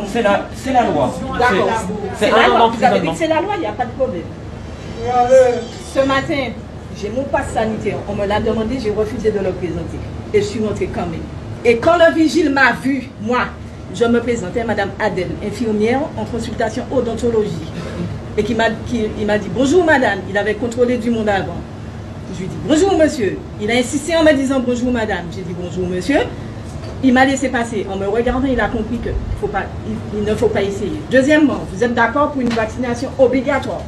C'est la loi. D'accord. C'est la loi. Vous avez dit que c'est la loi, il n'y a pas de problème. Ce matin, j'ai mon passe sanitaire. On me l'a demandé, j'ai refusé de le présenter. Et je suis rentrée quand même. Et quand le vigile m'a vu, moi, je me présentais, Madame Adèle, infirmière en consultation odontologie. Et il m'a dit bonjour madame. Il avait contrôlé du monde avant. Je lui ai dit bonjour monsieur. Il a insisté en me disant bonjour madame. J'ai dit bonjour monsieur. Il m'a laissé passer. En me regardant, il a compris qu'il ne faut pas essayer. Deuxièmement, vous êtes d'accord pour une vaccination obligatoire.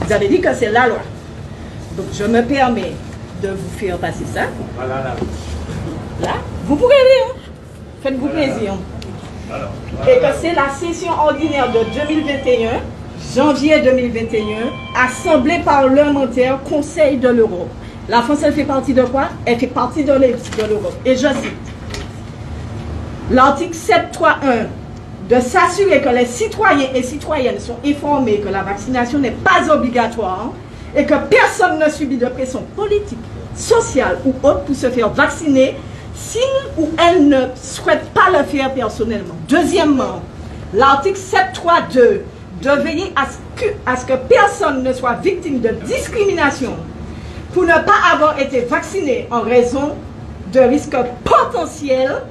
Vous avez dit que c'est la loi. Donc je me permets de vous faire passer ça. Là, vous pourrez lire. Faites-vous plaisir. Et que c'est la session ordinaire de 2021, janvier 2021, Assemblée parlementaire, Conseil de l'Europe. La France, elle fait partie de quoi? Elle fait partie de l'Europe. Et je cite l'article 7.3.1 de s'assurer que les citoyens et citoyennes sont informés que la vaccination n'est pas obligatoire et que personne ne subit de pression politique, sociale ou autre pour se faire vacciner s'il ou elle ne souhaite pas le faire personnellement. Deuxièmement, l'article 7.3.2 de veiller à ce que personne ne soit victime de discrimination pour ne pas avoir été vacciné en raison de risques potentiels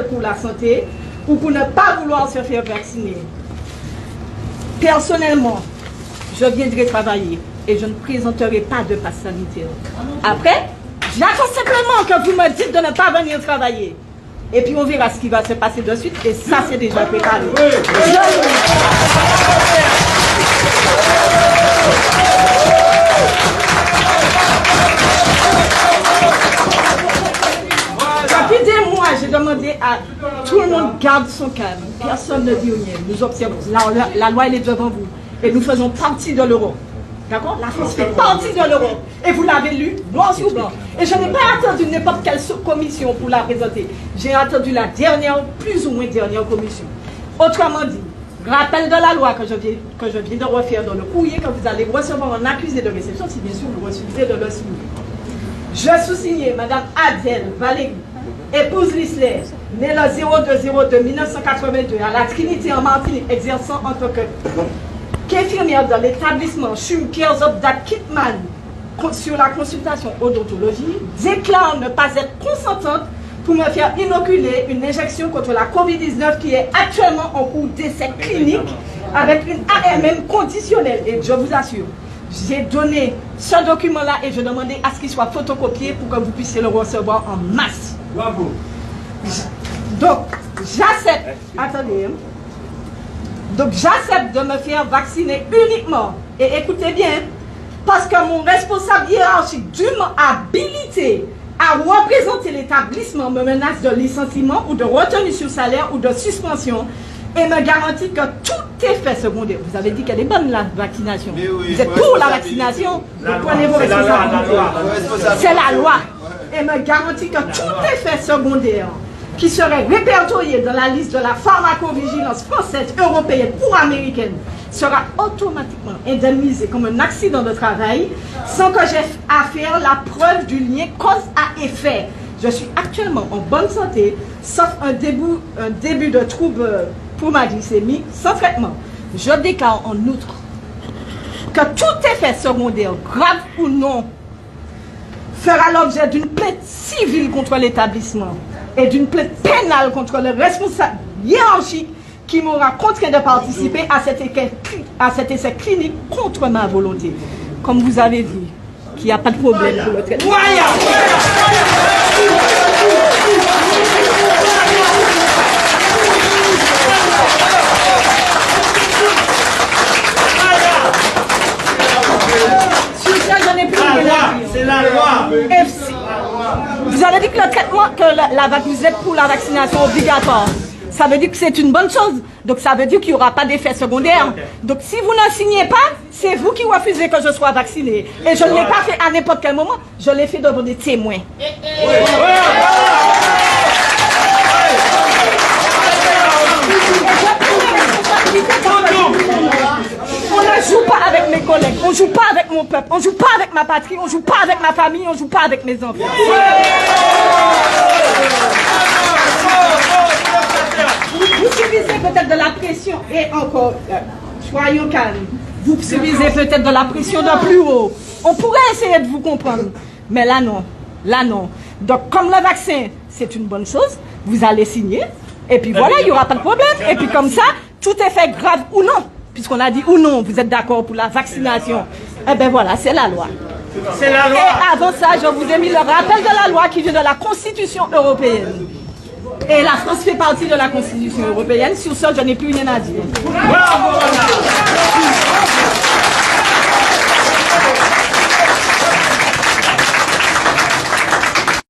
pour la santé ou pour ne pas vouloir se faire vacciner. Personnellement, je viendrai travailler et je ne présenterai pas de passe sanitaire. Après, j'attends simplement que vous me dites de ne pas venir travailler. Et puis on verra ce qui va se passer de suite. Et ça, c'est déjà préparé. Depuis des mois, j'ai demandé à tout le monde garde son calme. Personne ne dit rien. Nous observons. La loi, elle est devant vous. Et nous faisons partie de l'Europe. D'accord? La France fait partie de l'Europe. Et vous l'avez lu, blanc sur blanc. Et je n'ai pas attendu n'importe quelle commission pour la présenter. J'ai attendu la dernière, plus ou moins dernière commission. Autrement dit, rappel de la loi que je viens de refaire dans le courrier que vous allez recevoir en accusé de réception, si bien sûr vous refusez de le signer. Je sous-signais Mme Adèle Valérie, épouse Lisler, née le 02/02/1982 à la Trinité en Martinique, exerçant en tant qu'infirmière dans l'établissement CHUM Cares of That Kitman sur la consultation odontologie, déclare ne pas être consentante pour me faire inoculer une injection contre la COVID-19 qui est actuellement en cours d'essai clinique avec une AMM conditionnelle. Et je vous assure, j'ai donné ce document-là et je demandais à ce qu'il soit photocopié pour que vous puissiez le recevoir en masse. Bravo. Donc, j'accepte. Attendez. Donc, j'accepte de me faire vacciner uniquement. Et écoutez bien, parce que mon responsable hiérarchique dûment habilité à représenter l'établissement me menace de licenciement ou de retenue sur salaire ou de suspension et me garantit que tout effet secondaire. Vous avez dit qu'elle est bonne la vaccination. Oui, vous êtes pour la vaccination, vous prenez vos responsabilités. C'est la loi. Et me garantit que tout effet secondaire qui serait répertorié dans la liste de la pharmacovigilance française, européenne ou américaine sera automatiquement indemnisé comme un accident de travail sans que j'aie à faire la preuve du lien cause à effet. Je suis actuellement en bonne santé, sauf un début de trouble pour ma glycémie, sans traitement. Je déclare en outre que tout effet secondaire, grave ou non, fera l'objet d'une plainte civile contre l'établissement et d'une plainte pénale contre le responsable hiérarchique qui m'aura contraint de participer à cet essai clinique contre ma volonté. Comme vous avez dit, qu'il n'y a pas de problème pour le traitement. Sur ça, j'en ai plus rien à dire. C'est la loi. Vous avez dit que le traitement, que vous êtes pour la vaccination obligatoire. Ça veut dire que c'est une bonne chose. Donc ça veut dire qu'il n'y aura pas d'effet secondaire. Donc si vous ne signez pas, c'est vous qui refusez que je sois vacciné. Et je ne l'ai pas fait à n'importe quel moment. Je l'ai fait devant des témoins. On ne joue pas avec mes collègues, on ne joue pas avec mon peuple, on ne joue pas avec ma patrie, on ne joue pas avec ma famille, on ne joue pas avec mes enfants. de la pression. Et encore, soyons calmes. Vous subissez peut-être de la pression de plus haut. On pourrait essayer de vous comprendre. Mais là, non. Là, non. Donc, comme le vaccin, c'est une bonne chose, vous allez signer. Et puis voilà, il n'y aura pas de problème. Et puis comme ça, tout est fait grave ou non. Puisqu'on a dit ou non, vous êtes d'accord pour la vaccination. Eh bien voilà, c'est la loi. C'est la loi. Et avant ça, je vous ai mis le rappel de la loi qui vient de la Constitution européenne. Et la France fait partie de la Constitution européenne. Sur ça, je n'ai plus rien à dire. Bravo,